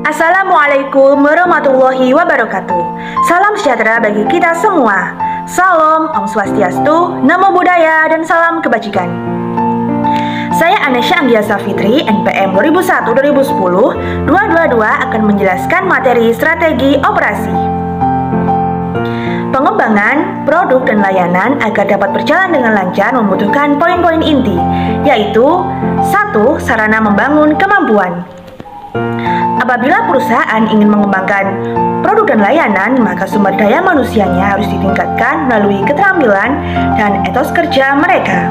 Assalamualaikum warahmatullahi wabarakatuh. Salam sejahtera bagi kita semua. Salam, Om Swastiastu, Namo Buddhaya, dan salam kebajikan. Saya Anesya Anggiasa Fitri, NPM 2001-2010, 222 akan menjelaskan materi strategi operasi. Pengembangan produk dan layanan agar dapat berjalan dengan lancar membutuhkan poin-poin inti, yaitu 1. Sarana membangun kemampuan. Apabila perusahaan ingin mengembangkan produk dan layanan, maka sumber daya manusianya harus ditingkatkan melalui keterampilan dan etos kerja mereka.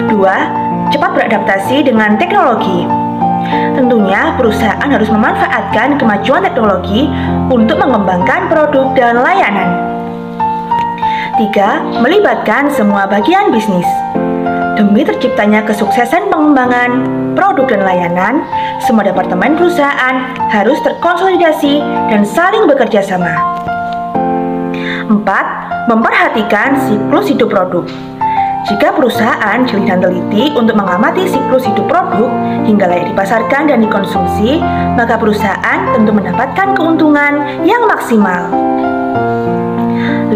2. Cepat beradaptasi dengan teknologi. Tentunya perusahaan harus memanfaatkan kemajuan teknologi untuk mengembangkan produk dan layanan. 3. Melibatkan semua bagian bisnis. Demi terciptanya kesuksesan pengembangan produk dan layanan, semua departemen perusahaan harus terkonsolidasi dan saling bekerja sama. 4. Memperhatikan siklus hidup produk. Jika perusahaan jeli dan teliti untuk mengamati siklus hidup produk hingga layak dipasarkan dan dikonsumsi, maka perusahaan tentu mendapatkan keuntungan yang maksimal. 5.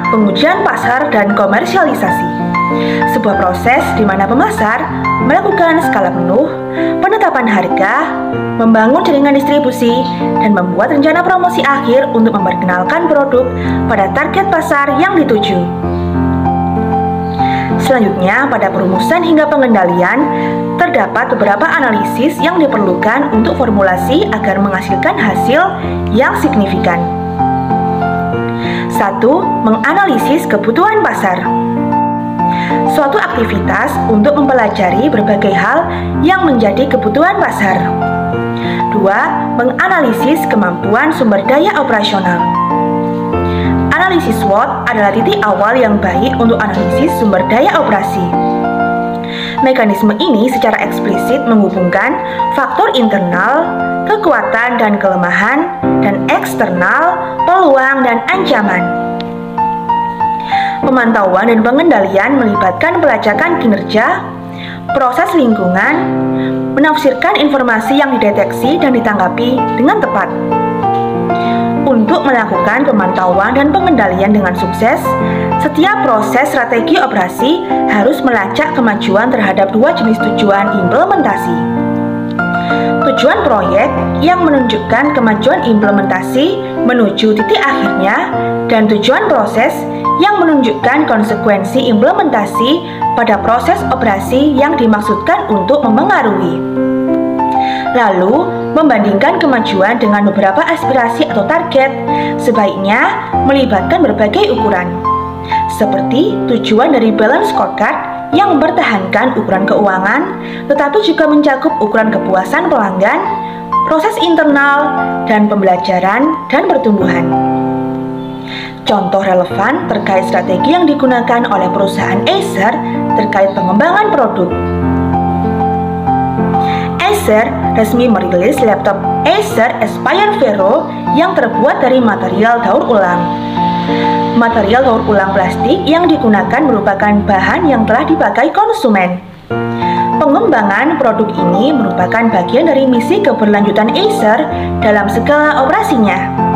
Pengujian pasar dan komersialisasi. Sebuah proses di mana pemasar melakukan skala penuh, penetapan harga, membangun jaringan distribusi, dan membuat rencana promosi akhir untuk memperkenalkan produk pada target pasar yang dituju. Selanjutnya, pada perumusan hingga pengendalian, terdapat beberapa analisis yang diperlukan untuk formulasi agar menghasilkan hasil yang signifikan. 1. Menganalisis kebutuhan pasar. Suatu aktivitas untuk mempelajari berbagai hal yang menjadi kebutuhan pasar. 2. Menganalisis kemampuan sumber daya operasional. Analisis SWOT adalah titik awal yang baik untuk analisis sumber daya operasi. Mekanisme ini secara eksplisit menghubungkan faktor internal, kekuatan dan kelemahan, dan eksternal, peluang dan ancaman. Pemantauan dan pengendalian melibatkan pelacakan kinerja, proses lingkungan, menafsirkan informasi yang dideteksi dan ditanggapi dengan tepat. Untuk melakukan pemantauan dan pengendalian dengan sukses, setiap proses strategi operasi harus melacak kemajuan terhadap dua jenis tujuan implementasi. Tujuan proyek yang menunjukkan kemajuan implementasi menuju titik akhirnya, dan tujuan proses yang menunjukkan konsekuensi implementasi pada proses operasi yang dimaksudkan untuk memengaruhi. Lalu, membandingkan kemajuan dengan beberapa aspirasi atau target, sebaiknya melibatkan berbagai ukuran, seperti tujuan dari balance scorecard yang mempertahankan ukuran keuangan, tetapi juga mencakup ukuran kepuasan pelanggan, proses internal, dan pembelajaran dan pertumbuhan. Contoh relevan terkait strategi yang digunakan oleh perusahaan Acer terkait pengembangan produk. Acer resmi merilis laptop Acer Aspire Vero yang terbuat dari material daur ulang. Material daur ulang plastik yang digunakan merupakan bahan yang telah dipakai konsumen. Pengembangan produk ini merupakan bagian dari misi keberlanjutan Acer dalam segala operasinya.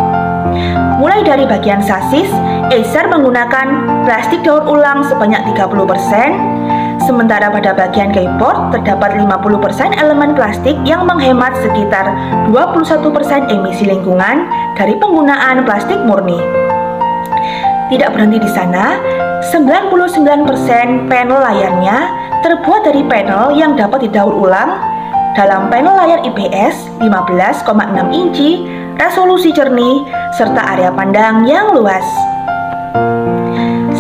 Mulai dari bagian sasis, Acer menggunakan plastik daur ulang sebanyak 30%, sementara pada bagian keyboard terdapat 50% elemen plastik yang menghemat sekitar 21% emisi lingkungan dari penggunaan plastik murni. Tidak berhenti di sana, 99% panel layarnya terbuat dari panel yang dapat didaur ulang. Dalam panel layar IPS 15,6 inci, resolusi jernih, serta area pandang yang luas.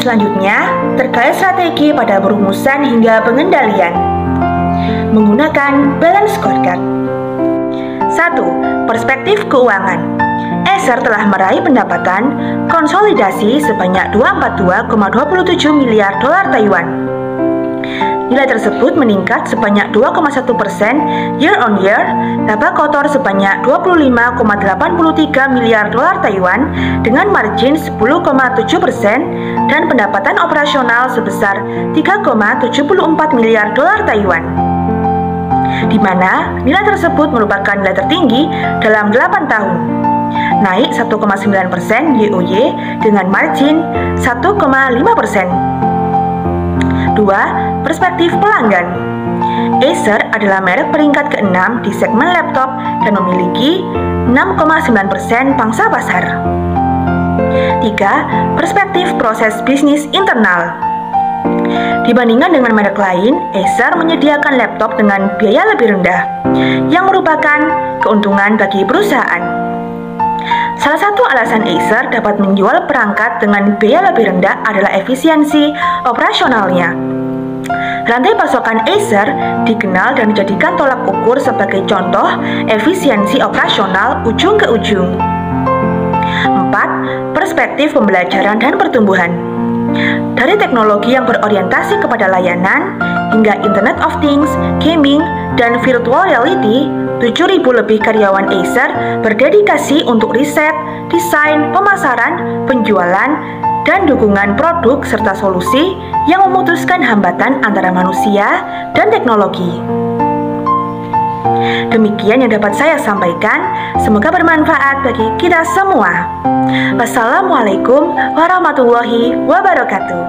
Selanjutnya, terkait strategi pada perumusan hingga pengendalian. Menggunakan balance scorecard. 1. Perspektif keuangan. Acer telah meraih pendapatan konsolidasi sebanyak 242,27 miliar dolar Taiwan. Nilai tersebut meningkat sebanyak 2,1% year on year, laba kotor sebanyak 25,83 miliar dolar Taiwan dengan margin 10,7% dan pendapatan operasional sebesar 3,74 miliar dolar Taiwan. di mana nilai tersebut merupakan nilai tertinggi dalam 8 tahun, naik 1,9% YoY dengan margin 1,5%. 2. Perspektif pelanggan. Acer adalah merek peringkat ke-6 di segmen laptop dan memiliki 6,9% pangsa pasar. 3. Perspektif proses bisnis internal. Dibandingkan dengan merek lain, Acer menyediakan laptop dengan biaya lebih rendah, yang merupakan keuntungan bagi perusahaan. Salah satu alasan Acer dapat menjual perangkat dengan biaya lebih rendah adalah efisiensi operasionalnya. Rantai pasokan Acer dikenal dan dijadikan tolak ukur sebagai contoh efisiensi operasional ujung ke ujung. 4. Perspektif pembelajaran dan pertumbuhan. Dari teknologi yang berorientasi kepada layanan hingga Internet of Things, gaming, dan virtual reality, 7.000 lebih karyawan Acer berdedikasi untuk riset, desain, pemasaran, penjualan, dan dukungan produk serta solusi yang memutuskan hambatan antara manusia dan teknologi. Demikian yang dapat saya sampaikan, semoga bermanfaat bagi kita semua. Wassalamualaikum warahmatullahi wabarakatuh.